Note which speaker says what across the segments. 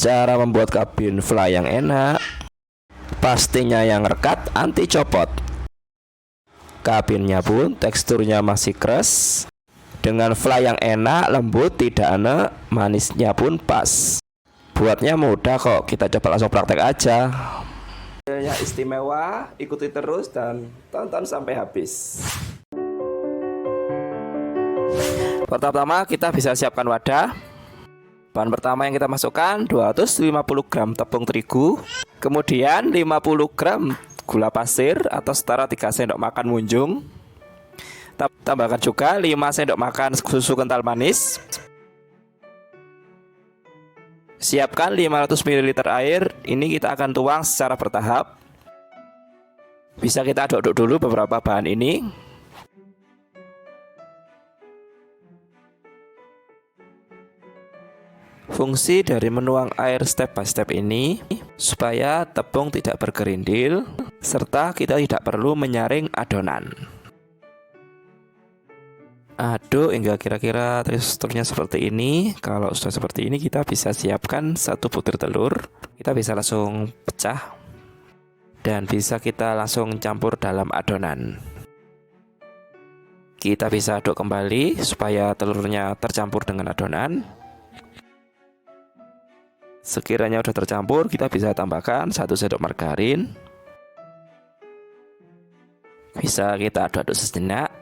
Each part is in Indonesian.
Speaker 1: Cara membuat kabin fly yang enak, pastinya yang rekat anti copot. Kabinnya pun teksturnya masih keras, dengan fly yang enak, lembut, tidak aneh, manisnya pun pas. Buatnya mudah kok, kita coba langsung praktek aja. Ya istimewa, ikuti terus dan tonton sampai habis. Pertama kita bisa siapkan wadah. Bahan pertama yang kita masukkan 250 gram tepung terigu, kemudian 50 gram gula pasir atau setara 3 sendok makan munjung. Tambahkan juga 5 sendok makan susu kental manis. Siapkan 500 ml air. Ini kita akan tuang secara bertahap. Bisa kita aduk-aduk dulu beberapa bahan ini. Fungsi dari menuang air step by step ini supaya tepung tidak bergerindil serta kita tidak perlu menyaring adonan. Aduk hingga kira-kira teksturnya seperti ini. Kalau sudah seperti ini kita bisa siapkan 1 butir telur. Kita bisa langsung pecah dan bisa kita langsung campur dalam adonan. Kita bisa aduk kembali supaya telurnya tercampur dengan adonan. Sekiranya sudah tercampur, kita bisa tambahkan 1 sendok margarin. Bisa kita aduk-aduk sejenak.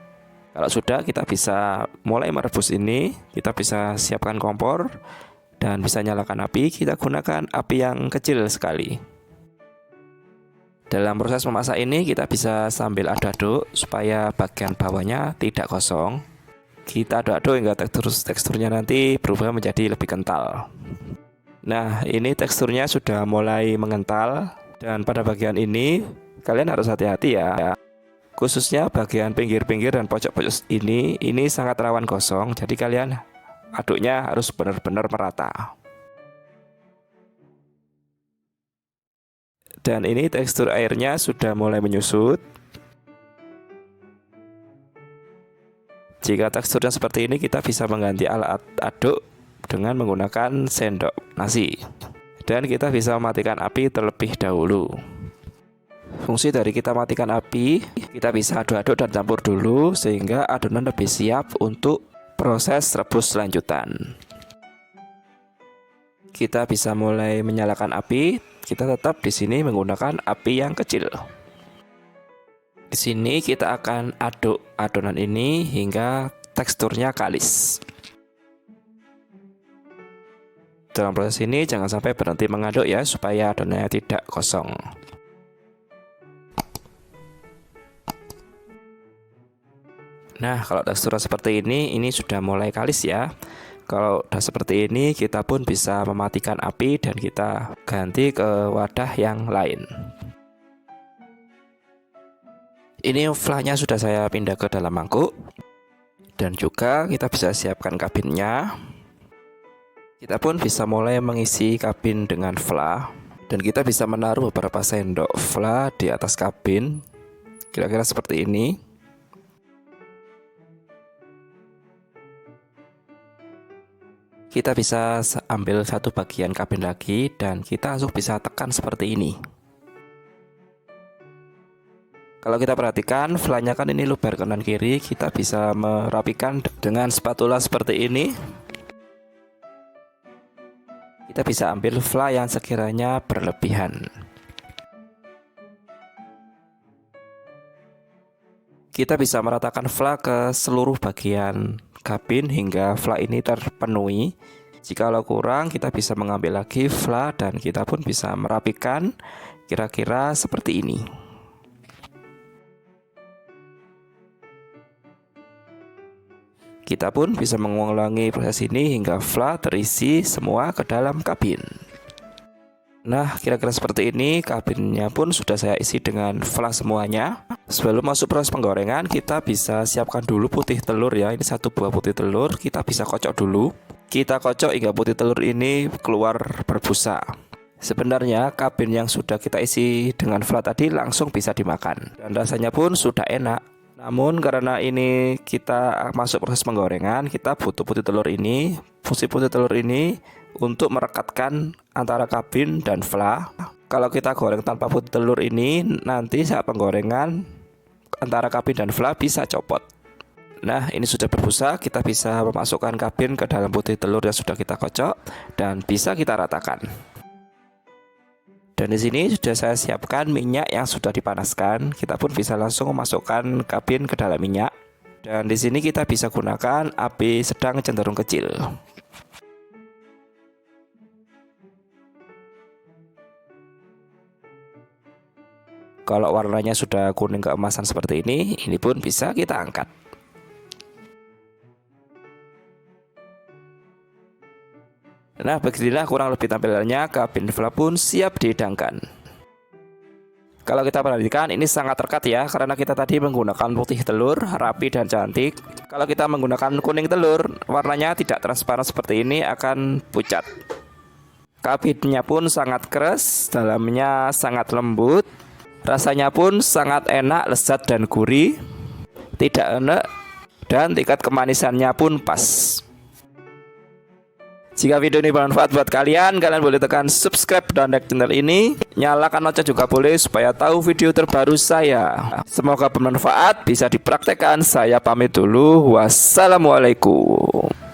Speaker 1: Kalau sudah, kita bisa mulai merebus ini. Kita bisa siapkan kompor dan bisa nyalakan api. Kita gunakan api yang kecil sekali. Dalam proses memasak ini kita bisa sambil aduk-aduk supaya bagian bawahnya tidak kosong. Kita aduk-aduk hingga teksturnya nanti berubah menjadi lebih kental. Nah, ini teksturnya sudah mulai mengental dan pada bagian ini kalian harus hati-hati ya. Khususnya bagian pinggir-pinggir dan pojok-pojok ini sangat rawan gosong, jadi kalian aduknya harus benar-benar merata. Dan ini tekstur airnya sudah mulai menyusut. Jika teksturnya seperti ini, kita bisa mengganti alat aduk dengan menggunakan sendok nasi. Dan kita bisa mematikan api terlebih dahulu. Fungsi dari kita matikan api, kita bisa aduk-aduk dan campur dulu sehingga adonan lebih siap untuk proses rebus selanjutan. Kita bisa mulai menyalakan api. Kita tetap di sini menggunakan api yang kecil. Di sini kita akan aduk adonan ini hingga teksturnya kalis. Dalam proses ini jangan sampai berhenti mengaduk ya, supaya adonannya tidak kosong. Nah, kalau teksturnya seperti ini sudah mulai kalis ya. Kalau sudah seperti ini, kita pun bisa mematikan api dan kita ganti ke wadah yang lain. Ini flanya sudah saya pindah ke dalam mangkuk. Dan juga kita bisa siapkan kabinnya. Kita pun bisa mulai mengisi kabin dengan fla. Dan kita bisa menaruh beberapa sendok fla di atas kabin. Kira-kira seperti ini. Kita bisa ambil satu bagian kabin lagi dan kita langsung bisa tekan seperti ini. Kalau kita perhatikan, flanya kan ini luber kanan kiri. Kita bisa merapikan dengan spatula seperti ini. Kita bisa ambil fla yang sekiranya berlebihan. Kita bisa meratakan fla ke seluruh bagian kabin hingga fla ini terpenuhi. Jikalau kurang, kita bisa mengambil lagi fla dan kita pun bisa merapikan kira-kira seperti ini. Kita pun bisa mengulangi proses ini hingga fla terisi semua ke dalam kabin. Nah, kira-kira seperti ini. Kabinnya pun sudah saya isi dengan fla semuanya. Sebelum masuk proses penggorengan, kita bisa siapkan dulu putih telur ya. Ini 1 buah putih telur, kita bisa kocok dulu. Kita kocok hingga putih telur ini keluar berbusa. Sebenarnya kabin yang sudah kita isi dengan fla tadi langsung bisa dimakan dan rasanya pun sudah enak. Namun karena ini kita masuk proses penggorengan, kita butuh putih telur ini. Fungsi putih telur ini untuk merekatkan antara kabin dan vla. Kalau kita goreng tanpa putih telur ini, nanti saat penggorengan antara kabin dan vla bisa copot. Nah, ini sudah berbusa, kita bisa memasukkan kabin ke dalam putih telur yang sudah kita kocok dan bisa kita ratakan. Dan di sini sudah saya siapkan minyak yang sudah dipanaskan. Kita pun bisa langsung memasukkan kabin ke dalam minyak. Dan di sini kita bisa gunakan api sedang cenderung kecil. Kalau warnanya sudah kuning keemasan seperti ini pun bisa kita angkat. Nah, beginilah kurang lebih tampilannya. Kabin vla pun siap dihidangkan. Kalau kita perhatikan ini sangat terkat ya, karena kita tadi menggunakan putih telur, rapi dan cantik. Kalau kita menggunakan kuning telur, warnanya tidak transparan seperti ini, akan pucat. Kabinnya pun sangat keras, dalamnya sangat lembut. Rasanya pun sangat enak, lezat dan gurih, tidak enak, dan tingkat kemanisannya pun pas. Jika video ini bermanfaat buat kalian boleh tekan subscribe dan like channel ini. Nyalakan lonceng juga boleh supaya tahu video terbaru saya. Semoga bermanfaat, bisa dipraktekkan. Saya pamit dulu. Wassalamualaikum.